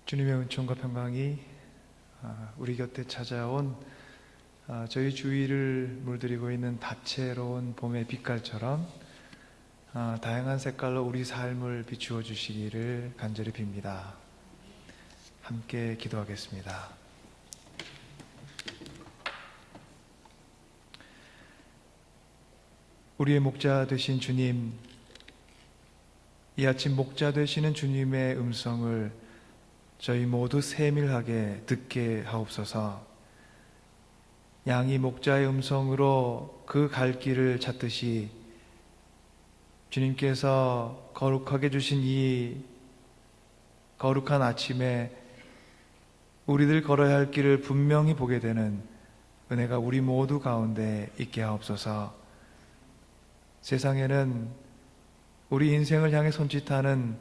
주님의 은총과 평강이 우리 곁에 찾아온 저희 주위를 물들이고 있는 다채로운 봄의 빛깔처럼 다양한 색깔로 우리 삶을 비추어 주시기를 간절히 빕니다. 함께 기도하겠습니다. 우리의 목자 되신 주님, 이 아침 목자 되시는 주님의 음성을 저희 모두 세밀하게 듣게 하옵소서. 양이 목자의 음성으로 그 갈 길을 찾듯이 주님께서 거룩하게 주신 이 거룩한 아침에 우리들 걸어야 할 길을 분명히 보게 되는 은혜가 우리 모두 가운데 있게 하옵소서. 세상에는 우리 인생을 향해 손짓하는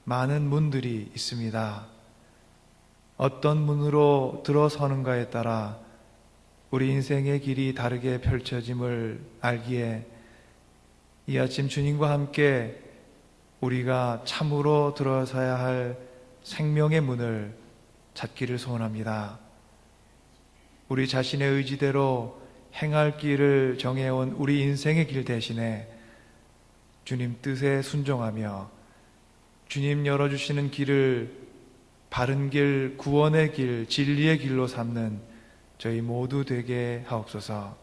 많은 문들이 있습니다. 어떤 문으로 들어서는가에 따라 우리 인생의 길이 다르게 펼쳐짐을 알기에 이 아침 주님과 함께 우리가 참으로 들어서야 할 생명의 문을 찾기를 소원합니다. 우리 자신의 의지대로 행할 길을 정해온 우리 인생의 길 대신에 주님 뜻에 순종하며 주님 열어주시는 길을 바른 길, 구원의 길, 진리의 길로 삼는 저희 모두 되게 하옵소서.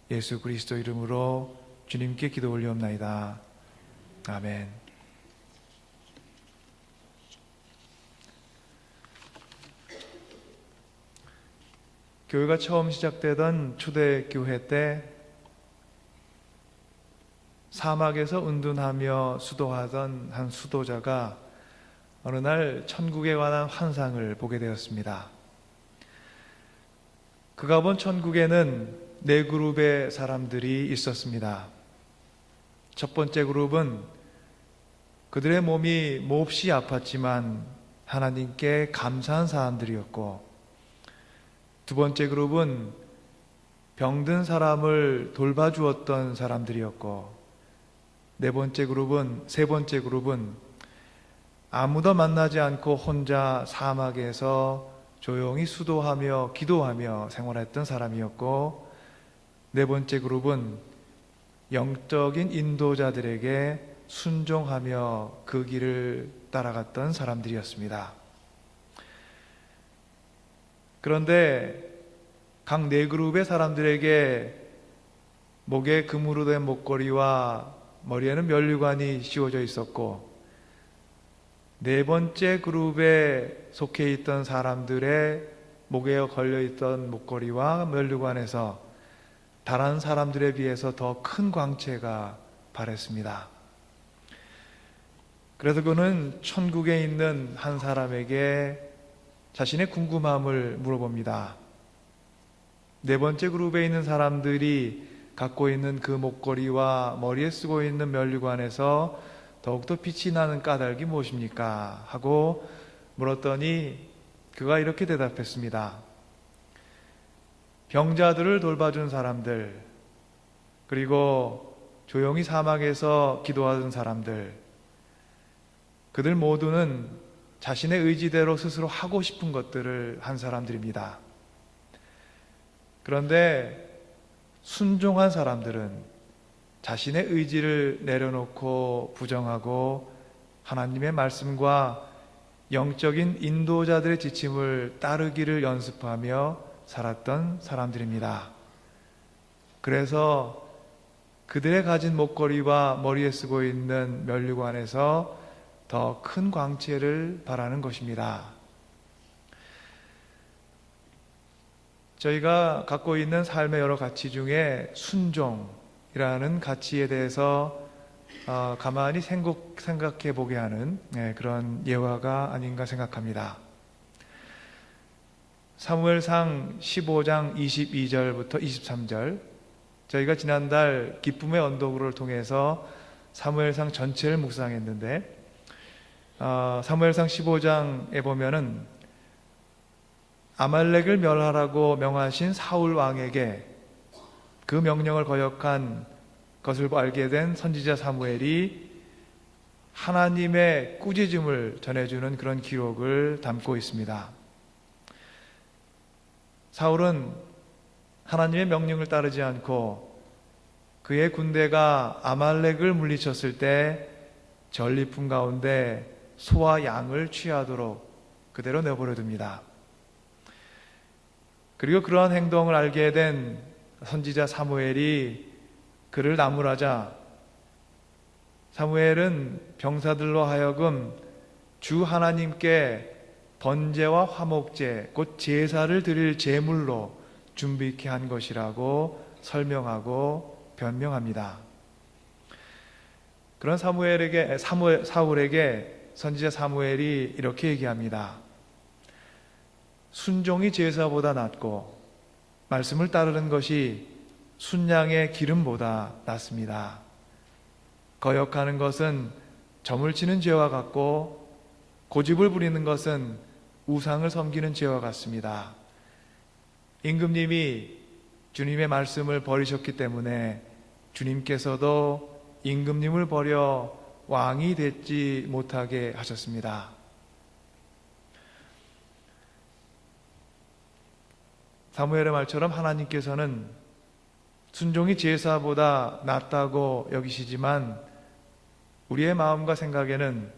예수 그리스도 이름으로 주님께 기도 올리옵나이다. 아멘. 교회가 처음 시작되던 초대교회 때 사막에서 운둔하며 수도하던 한 수도자가 어느 날 천국에 관한 환상을 보게 되었습니다. 그가 본 천국에는 네 그룹의 사람들이 있었습니다. 첫 번째 그룹은 그들의 몸이 몹시 아팠지만 하나님께 감사한 사람들이었고, 두 번째 그룹은 병든 사람을 돌봐주었던 사람들이었고, 세 번째 그룹은 아무도 만나지 않고 혼자 사막에서 조용히 수도하며 기도하며 생활했던 사람이었고, 네 번째 그룹은 영적인 인도자들에게 순종하며 그 길을 따라갔던 사람들이었습니다. 그런데 각 네 그룹의 사람들에게 목에 금으로 된 목걸이와 머리에는 면류관이 씌워져 있었고, 네 번째 그룹에 속해 있던 사람들의 목에 걸려있던 목걸이와 면류관에서 다른 사람들에 비해서 더 큰 광채가 발했습니다. 그래서 그는 천국에 있는 한 사람에게 자신의 궁금함을 물어봅니다. 네 번째 그룹에 있는 사람들이 갖고 있는 그 목걸이와 머리에 쓰고 있는 면류관에서 더욱더 빛이 나는 까닭이 무엇입니까? 하고 물었더니 그가 이렇게 대답했습니다. 병자들을 돌봐준 사람들, 그리고 조용히 사막에서 기도하던 사람들, 그들 모두는 자신의 의지대로 스스로 하고 싶은 것들을 한 사람들입니다. 그런데 순종한 사람들은 자신의 의지를 내려놓고 부정하고 하나님의 말씀과 영적인 인도자들의 지침을 따르기를 연습하며 살았던 사람들입니다. 그래서 그들의 가진 목걸이와 머리에 쓰고 있는 면류관에서 더 큰 광채를 발하는 것입니다. 저희가 갖고 있는 삶의 여러 가치 중에 순종이라는 가치에 대해서 가만히 생각해 보게 하는 그런 예화가 아닌가 생각합니다. 사무엘상 15장 22절부터 23절, 저희가 지난달 기쁨의 언덕을 통해서 사무엘상 전체를 묵상했는데, 사무엘상 15장에 보면은 아말렉을 멸하라고 명하신 사울 왕에게 그 명령을 거역한 것을 알게 된 선지자 사무엘이 하나님의 꾸짖음을 전해주는 그런 기록을 담고 있습니다. 사울은 하나님의 명령을 따르지 않고 그의 군대가 아말렉을 물리쳤을 때 전리품 가운데 소와 양을 취하도록 그대로 내버려 둡니다. 그리고 그러한 행동을 알게 된 선지자 사무엘이 그를 나무라자 사무엘은 병사들로 하여금 주 하나님께 번제와 화목제, 곧 제사를 드릴 제물로 준비케 한 것이라고 설명하고 변명합니다. 그런 사울에게 선지자 사무엘이 이렇게 얘기합니다. 순종이 제사보다 낫고 말씀을 따르는 것이 순양의 기름보다 낫습니다. 거역하는 것은 점을 치는 죄와 같고 고집을 부리는 것은 우상을 섬기는 죄와 같습니다. 임금님이 주님의 말씀을 버리셨기 때문에 주님께서도 임금님을 버려 왕이 되지 못하게 하셨습니다. 사무엘의 말처럼 하나님께서는 순종이 제사보다 낫다고 여기시지만 우리의 마음과 생각에는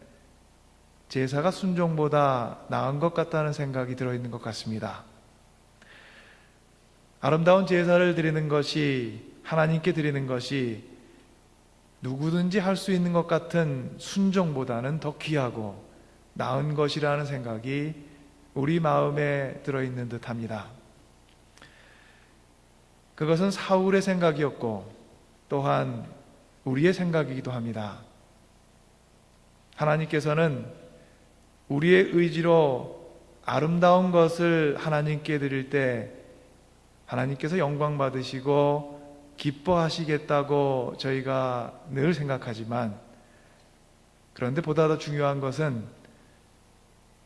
제사가 순종보다 나은 것 같다는 생각이 들어있는 것 같습니다. 아름다운 제사를 드리는 것이, 하나님께 드리는 것이 누구든지 할 수 있는 것 같은 순종보다는 더 귀하고 나은 것이라는 생각이 우리 마음에 들어있는 듯합니다. 그것은 사울의 생각이었고 또한 우리의 생각이기도 합니다. 하나님께서는 우리의 의지로 아름다운 것을 하나님께 드릴 때 하나님께서 영광 받으시고 기뻐하시겠다고 저희가 늘 생각하지만, 그런데 보다 더 중요한 것은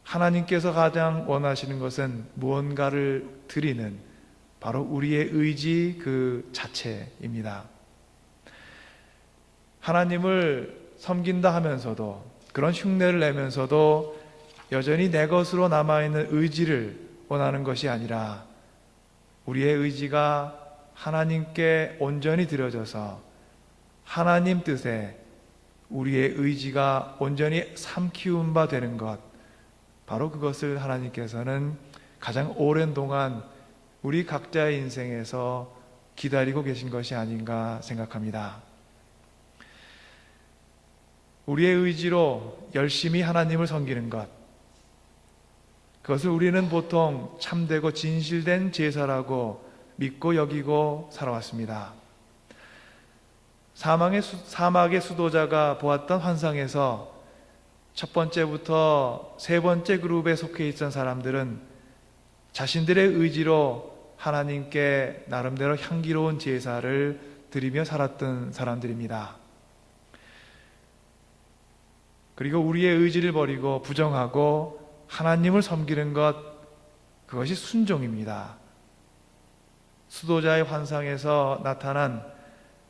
하나님께서 가장 원하시는 것은 무언가를 드리는 바로 우리의 의지 그 자체입니다. 하나님을 섬긴다 하면서도, 그런 흉내를 내면서도 여전히 내 것으로 남아있는 의지를 원하는 것이 아니라 우리의 의지가 하나님께 온전히 드려져서 하나님 뜻에 우리의 의지가 온전히 삼키운 바 되는 것, 바로 그것을 하나님께서는 가장 오랜 동안 우리 각자의 인생에서 기다리고 계신 것이 아닌가 생각합니다. 우리의 의지로 열심히 하나님을 섬기는 것, 그것을 우리는 보통 참되고 진실된 제사라고 믿고 여기고 살아왔습니다. 사막의 수도자가 보았던 환상에서 첫 번째부터 세 번째 그룹에 속해 있던 사람들은 자신들의 의지로 하나님께 나름대로 향기로운 제사를 드리며 살았던 사람들입니다. 그리고 우리의 의지를 버리고 부정하고 하나님을 섬기는 것, 그것이 순종입니다. 수도자의 환상에서 나타난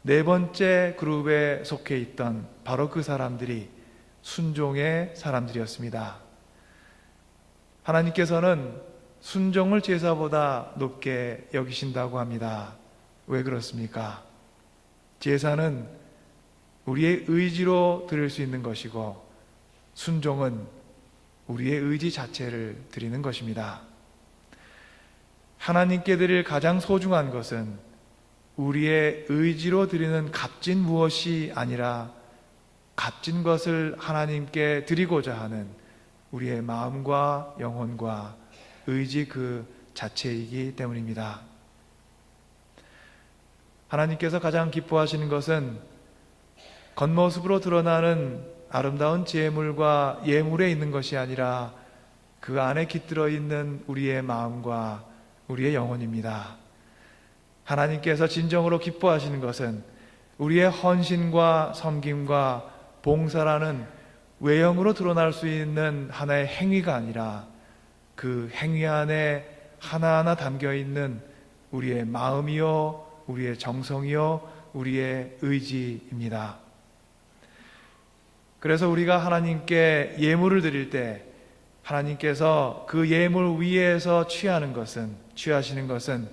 네 번째 그룹에 속해 있던 바로 그 사람들이 순종의 사람들이었습니다. 하나님께서는 순종을 제사보다 높게 여기신다고 합니다. 왜 그렇습니까? 제사는 우리의 의지로 드릴 수 있는 것이고 순종은 우리의 의지 자체를 드리는 것입니다. 하나님께 드릴 가장 소중한 것은 우리의 의지로 드리는 값진 무엇이 아니라 값진 것을 하나님께 드리고자 하는 우리의 마음과 영혼과 의지 그 자체이기 때문입니다. 하나님께서 가장 기뻐하시는 것은 겉모습으로 드러나는 아름다운 제물과 예물에 있는 것이 아니라 그 안에 깃들어 있는 우리의 마음과 우리의 영혼입니다. 하나님께서 진정으로 기뻐하시는 것은 우리의 헌신과 섬김과 봉사라는 외형으로 드러날 수 있는 하나의 행위가 아니라 그 행위 안에 하나하나 담겨 있는 우리의 마음이요, 우리의 정성이요, 우리의 의지입니다. 그래서 우리가 하나님께 예물을 드릴 때 하나님께서 그 예물 위에서 취하시는 것은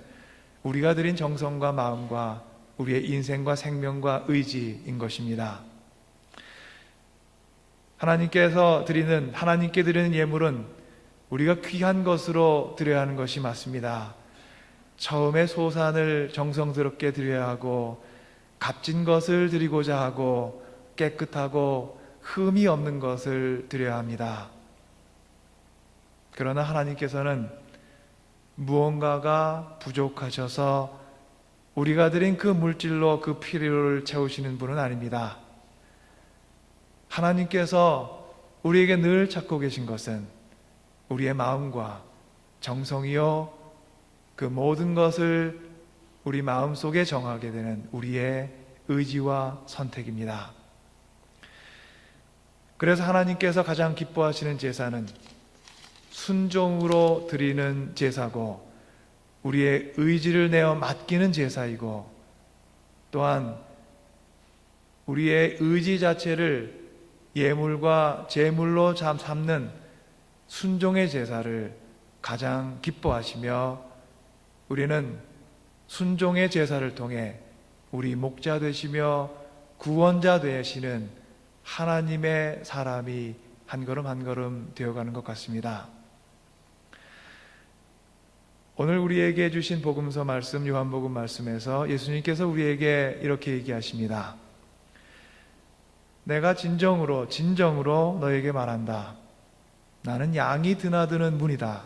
우리가 드린 정성과 마음과 우리의 인생과 생명과 의지인 것입니다. 하나님께 드리는 예물은 우리가 귀한 것으로 드려야 하는 것이 맞습니다. 처음에 소산을 정성스럽게 드려야 하고 값진 것을 드리고자 하고 깨끗하고 흠이 없는 것을 드려야 합니다. 그러나 하나님께서는 무언가가 부족하셔서 우리가 드린 그 물질로 그 필요를 채우시는 분은 아닙니다. 하나님께서 우리에게 늘 찾고 계신 것은 우리의 마음과 정성이요, 그 모든 것을 우리 마음속에 정하게 되는 우리의 의지와 선택입니다. 그래서 하나님께서 가장 기뻐하시는 제사는 순종으로 드리는 제사고 우리의 의지를 내어 맡기는 제사이고 또한 우리의 의지 자체를 예물과 제물로 삼는 순종의 제사를 가장 기뻐하시며 우리는 순종의 제사를 통해 우리 목자 되시며 구원자 되시는 하나님의 사람이 한 걸음 한 걸음 되어가는 것 같습니다. 오늘 우리에게 주신 복음서 말씀, 요한복음 말씀에서 예수님께서 우리에게 이렇게 얘기하십니다. 내가 진정으로 너에게 말한다. 나는 양이 드나드는 문이다.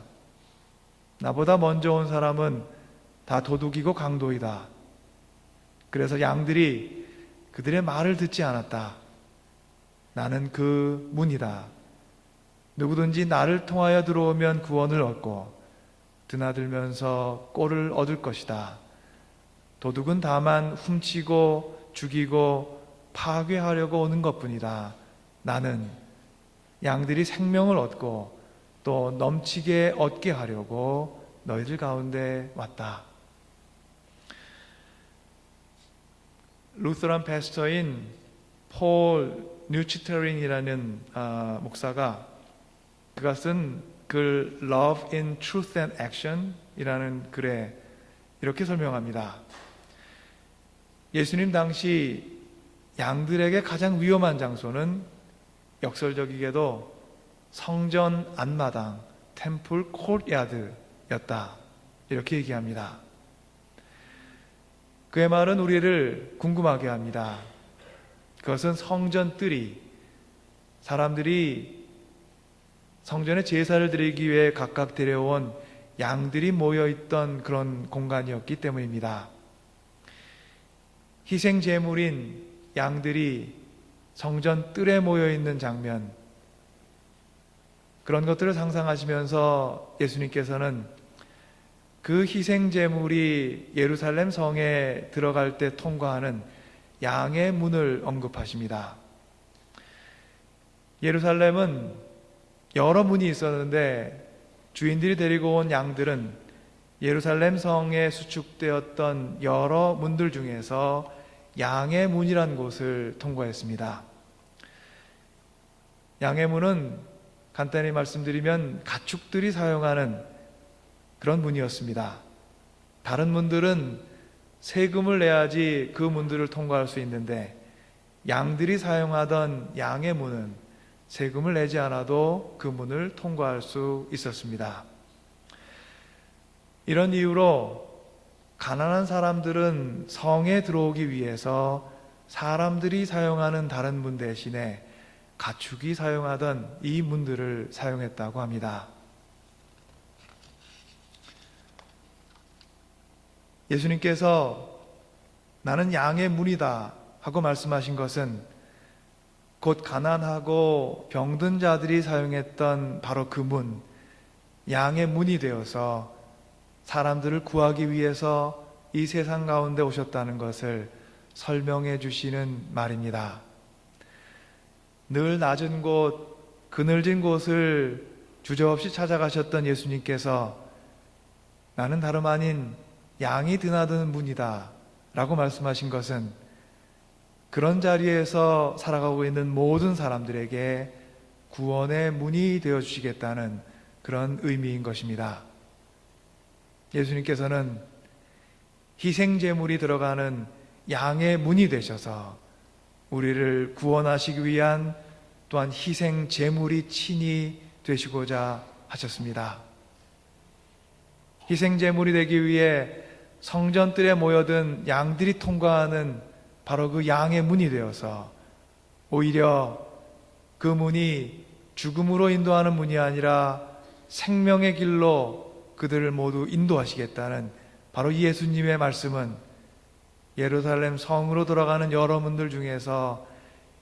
나보다 먼저 온 사람은 다 도둑이고 강도이다. 그래서 양들이 그들의 말을 듣지 않았다. 나는 그 문이다. 누구든지 나를 통하여 들어오면 구원을 얻고 드나들면서 꼴을 얻을 것이다. 도둑은 다만 훔치고 죽이고 파괴하려고 오는 것뿐이다. 나는 양들이 생명을 얻고 또 넘치게 얻게 하려고 너희들 가운데 왔다. 루터란 패스터인 폴 뉴치터린이라는 목사가 그가 쓴 글 Love in Truth and Action 이라는 글에 이렇게 설명합니다. 예수님 당시 양들에게 가장 위험한 장소는 역설적이게도 성전 안마당 템플 코트야드였다. 이렇게 얘기합니다. 그의 말은 우리를 궁금하게 합니다. 그것은 성전 뜰이 사람들이 성전에 제사를 드리기 위해 각각 데려온 양들이 모여있던 그런 공간이었기 때문입니다. 희생 제물인 양들이 성전 뜰에 모여있는 장면, 그런 것들을 상상하시면서 예수님께서는 그 희생 제물이 예루살렘 성에 들어갈 때 통과하는 양의 문을 언급하십니다. 예루살렘은 여러 문이 있었는데 주인들이 데리고 온 양들은 예루살렘 성에 수축되었던 여러 문들 중에서 양의 문이란 곳을 통과했습니다. 양의 문은 간단히 말씀드리면 가축들이 사용하는 그런 문이었습니다. 다른 문들은 세금을 내야지 그 문들을 통과할 수 있는데 양들이 사용하던 양의 문은 세금을 내지 않아도 그 문을 통과할 수 있었습니다. 이런 이유로 가난한 사람들은 성에 들어오기 위해서 사람들이 사용하는 다른 문 대신에 가축이 사용하던 이 문들을 사용했다고 합니다. 예수님께서 나는 양의 문이다 하고 말씀하신 것은 곧 가난하고 병든 자들이 사용했던 바로 그 문, 양의 문이 되어서 사람들을 구하기 위해서 이 세상 가운데 오셨다는 것을 설명해 주시는 말입니다. 늘 낮은 곳, 그늘진 곳을 주저없이 찾아가셨던 예수님께서 나는 다름 아닌 양이 드나드는 문이다 라고 말씀하신 것은 그런 자리에서 살아가고 있는 모든 사람들에게 구원의 문이 되어 주시겠다는 그런 의미인 것입니다. 예수님께서는 희생제물이 들어가는 양의 문이 되셔서 우리를 구원하시기 위한 또한 희생제물이 친히 되시고자 하셨습니다. 희생제물이 되기 위해 성전뜰에 모여든 양들이 통과하는 바로 그 양의 문이 되어서 오히려 그 문이 죽음으로 인도하는 문이 아니라 생명의 길로 그들을 모두 인도하시겠다는 바로 예수님의 말씀은 예루살렘 성으로 돌아가는 여러분들 중에서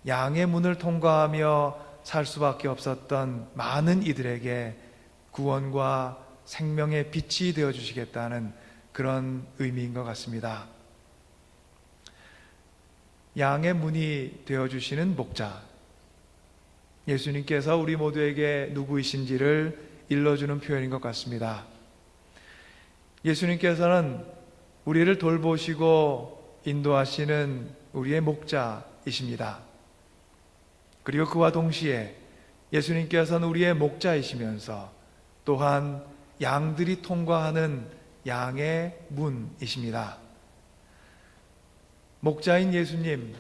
양의 문을 통과하며 살 수밖에 없었던 많은 이들에게 구원과 생명의 빛이 되어주시겠다는 그런 의미인 것 같습니다. 양의 문이 되어주시는 목자, 예수님께서 우리 모두에게 누구이신지를 일러주는 표현인 것 같습니다. 예수님께서는 우리를 돌보시고 인도하시는 우리의 목자이십니다. 그리고 그와 동시에 예수님께서는 우리의 목자이시면서 또한 양들이 통과하는 양의 문이십니다. 목자인 예수님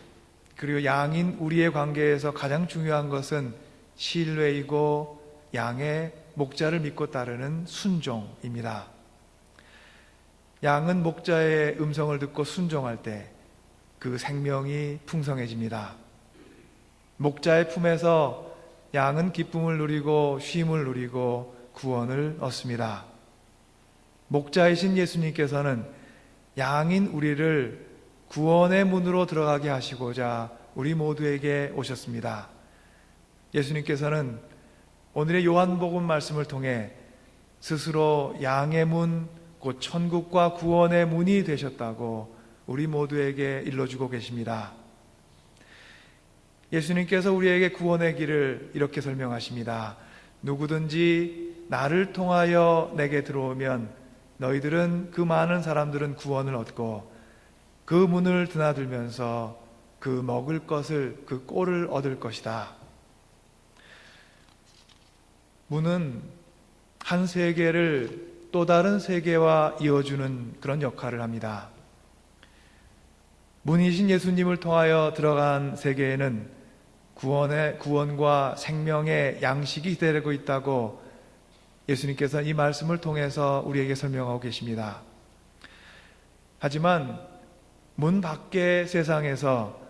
그리고 양인 우리의 관계에서 가장 중요한 것은 신뢰이고 양의 목자를 믿고 따르는 순종입니다. 양은 목자의 음성을 듣고 순종할 때 그 생명이 풍성해집니다. 목자의 품에서 양은 기쁨을 누리고 쉼을 누리고 구원을 얻습니다. 목자이신 예수님께서는 양인 우리를 구원의 문으로 들어가게 하시고자 우리 모두에게 오셨습니다. 예수님께서는 오늘의 요한복음 말씀을 통해 스스로 양의 문, 곧 천국과 구원의 문이 되셨다고 우리 모두에게 일러주고 계십니다. 예수님께서 우리에게 구원의 길을 이렇게 설명하십니다. 누구든지 나를 통하여 내게 들어오면 너희들은 그 많은 사람들은 구원을 얻고 그 문을 드나들면서 그 먹을 것을 그 꼴을 얻을 것이다. 문은 한 세계를 또 다른 세계와 이어주는 그런 역할을 합니다. 문이신 예수님을 통하여 들어간 세계에는 구원과 생명의 양식이 기다리고 있다고 예수님께서 이 말씀을 통해서 우리에게 설명하고 계십니다. 하지만 문 밖의 세상에서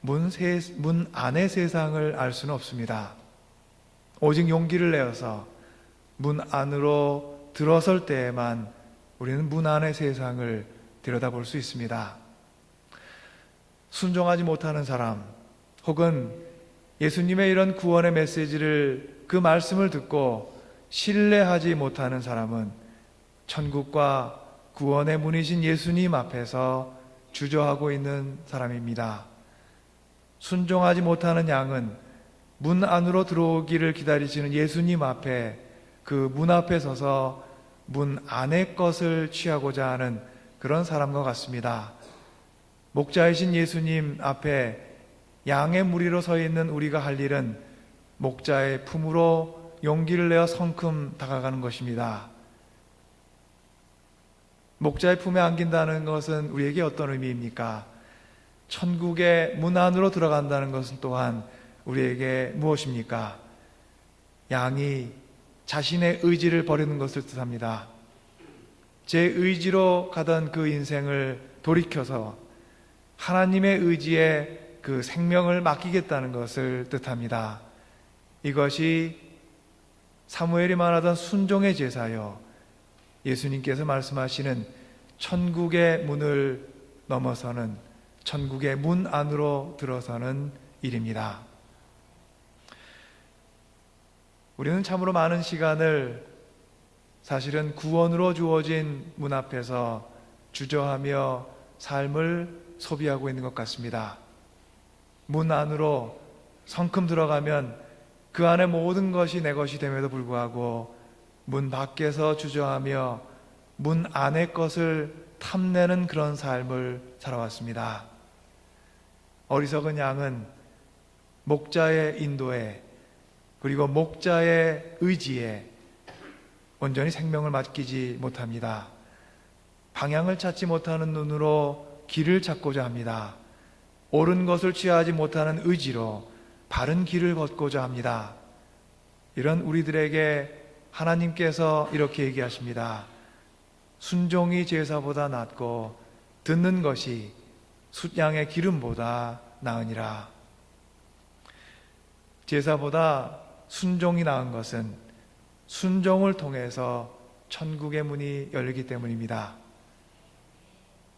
문 안의 세상을 알 수는 없습니다. 오직 용기를 내어서 문 안으로 들어설 때에만 우리는 문 안의 세상을 들여다볼 수 있습니다. 순종하지 못하는 사람, 혹은 예수님의 이런 구원의 메시지를, 그 말씀을 듣고 신뢰하지 못하는 사람은 천국과 구원의 문이신 예수님 앞에서 주저하고 있는 사람입니다. 순종하지 못하는 양은 문 안으로 들어오기를 기다리시는 예수님 앞에, 그 문 앞에 서서 문 안의 것을 취하고자 하는 그런 사람과 같습니다. 목자이신 예수님 앞에 양의 무리로 서 있는 우리가 할 일은 목자의 품으로 용기를 내어 성큼 다가가는 것입니다. 목자의 품에 안긴다는 것은 우리에게 어떤 의미입니까? 천국의 문 안으로 들어간다는 것은 또한 우리에게 무엇입니까? 양이 자신의 의지를 버리는 것을 뜻합니다. 제 의지로 가던 그 인생을 돌이켜서 하나님의 의지에 그 생명을 맡기겠다는 것을 뜻합니다. 이것이 사무엘이 말하던 순종의 제사요, 예수님께서 말씀하시는 천국의 문을 넘어서는, 천국의 문 안으로 들어서는 일입니다. 우리는 참으로 많은 시간을 사실은 구원으로 주어진 문 앞에서 주저하며 삶을 소비하고 있는 것 같습니다. 문 안으로 성큼 들어가면 그 안에 모든 것이 내 것이 됨에도 불구하고 문 밖에서 주저하며 문 안의 것을 탐내는 그런 삶을 살아왔습니다. 어리석은 양은 목자의 인도에 그리고 목자의 의지에 온전히 생명을 맡기지 못합니다. 방향을 찾지 못하는 눈으로 길을 찾고자 합니다. 옳은 것을 취하지 못하는 의지로 바른 길을 걷고자 합니다. 이런 우리들에게 하나님께서 이렇게 얘기하십니다. 순종이 제사보다 낫고 듣는 것이 숫양의 기름보다 나으니라. 제사보다 순종이 나은 것은 순종을 통해서 천국의 문이 열리기 때문입니다.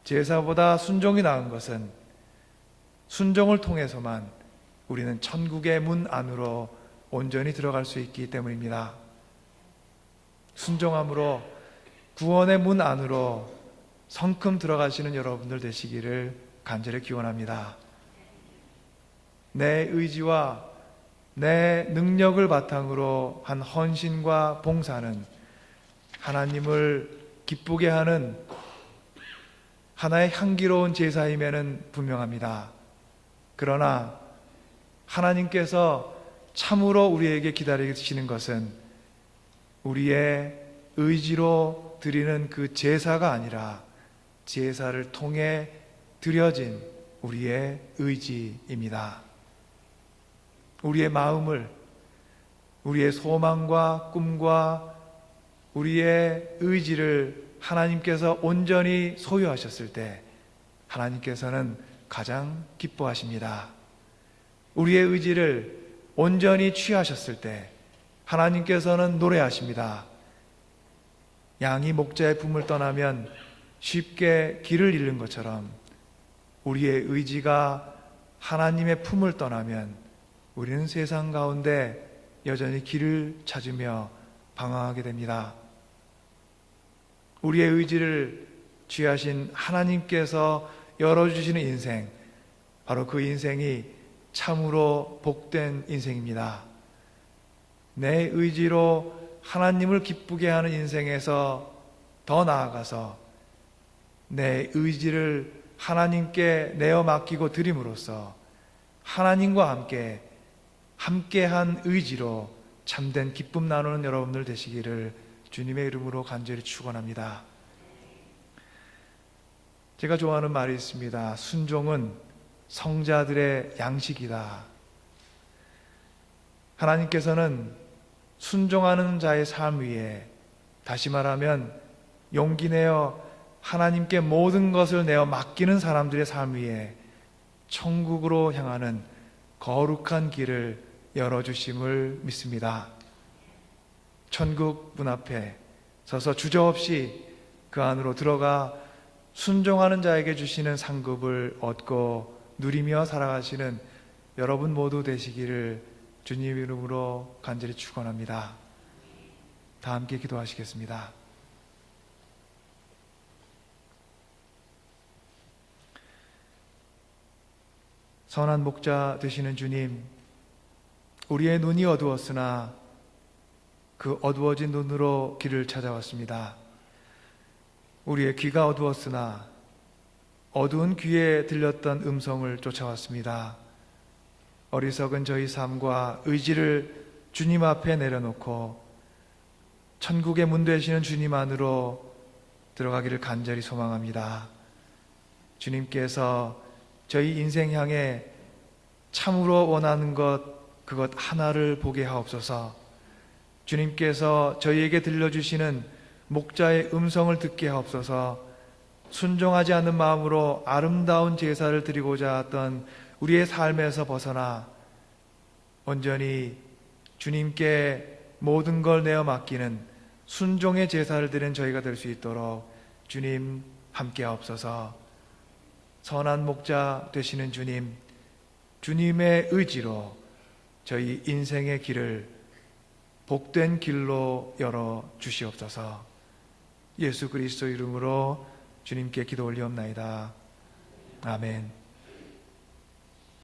제사보다 순종이 나은 것은 순종을 통해서만 우리는 천국의 문 안으로 온전히 들어갈 수 있기 때문입니다. 순종함으로 구원의 문 안으로 성큼 들어가시는 여러분들 되시기를 간절히 기원합니다. 내 의지와 내 능력을 바탕으로 한 헌신과 봉사는 하나님을 기쁘게 하는 하나의 향기로운 제사임에는 분명합니다. 그러나 하나님께서 참으로 우리에게 기다리시는 것은 우리의 의지로 드리는 그 제사가 아니라 제사를 통해 드려진 우리의 의지입니다. 우리의 마음을, 우리의 소망과 꿈과 우리의 의지를 하나님께서 온전히 소유하셨을 때 하나님께서는 가장 기뻐하십니다. 우리의 의지를 온전히 취하셨을 때 하나님께서는 노래하십니다. 양이 목자의 품을 떠나면 쉽게 길을 잃는 것처럼 우리의 의지가 하나님의 품을 떠나면 우리는 세상 가운데 여전히 길을 찾으며 방황하게 됩니다. 우리의 의지를 취하신 하나님께서 열어주시는 인생, 바로 그 인생이 참으로 복된 인생입니다. 내 의지로 하나님을 기쁘게 하는 인생에서 더 나아가서 내 의지를 하나님께 내어 맡기고 드림으로써 하나님과 함께한 의지로 참된 기쁨 나누는 여러분들 되시기를 주님의 이름으로 간절히 축원합니다. 제가 좋아하는 말이 있습니다. 순종은 성자들의 양식이다. 하나님께서는 순종하는 자의 삶 위에, 다시 말하면 용기 내어 하나님께 모든 것을 내어 맡기는 사람들의 삶 위에 천국으로 향하는 거룩한 길을 열어주심을 믿습니다. 천국 문 앞에 서서 주저없이 그 안으로 들어가 순종하는 자에게 주시는 상급을 얻고 누리며 살아가시는 여러분 모두 되시기를 주님 이름으로 간절히 축원합니다. 다 함께 기도하시겠습니다. 선한 목자 되시는 주님, 우리의 눈이 어두웠으나 그 어두워진 눈으로 길을 찾아왔습니다. 우리의 귀가 어두웠으나 어두운 귀에 들렸던 음성을 쫓아왔습니다. 어리석은 저희 삶과 의지를 주님 앞에 내려놓고 천국의 문 되시는 주님 안으로 들어가기를 간절히 소망합니다. 주님께서 저희 인생 향해 참으로 원하는 그것 하나를 보게 하옵소서. 주님께서 저희에게 들려주시는 목자의 음성을 듣게 하옵소서. 순종하지 않는 마음으로 아름다운 제사를 드리고자 했던 우리의 삶에서 벗어나 온전히 주님께 모든 걸 내어 맡기는 순종의 제사를 드리는 저희가 될 수 있도록 주님 함께 하옵소서. 선한 목자 되시는 주님, 주님의 의지로 저희 인생의 길을 복된 길로 열어 주시옵소서. 예수 그리스도 이름으로 주님께 기도 올리옵나이다. 아멘.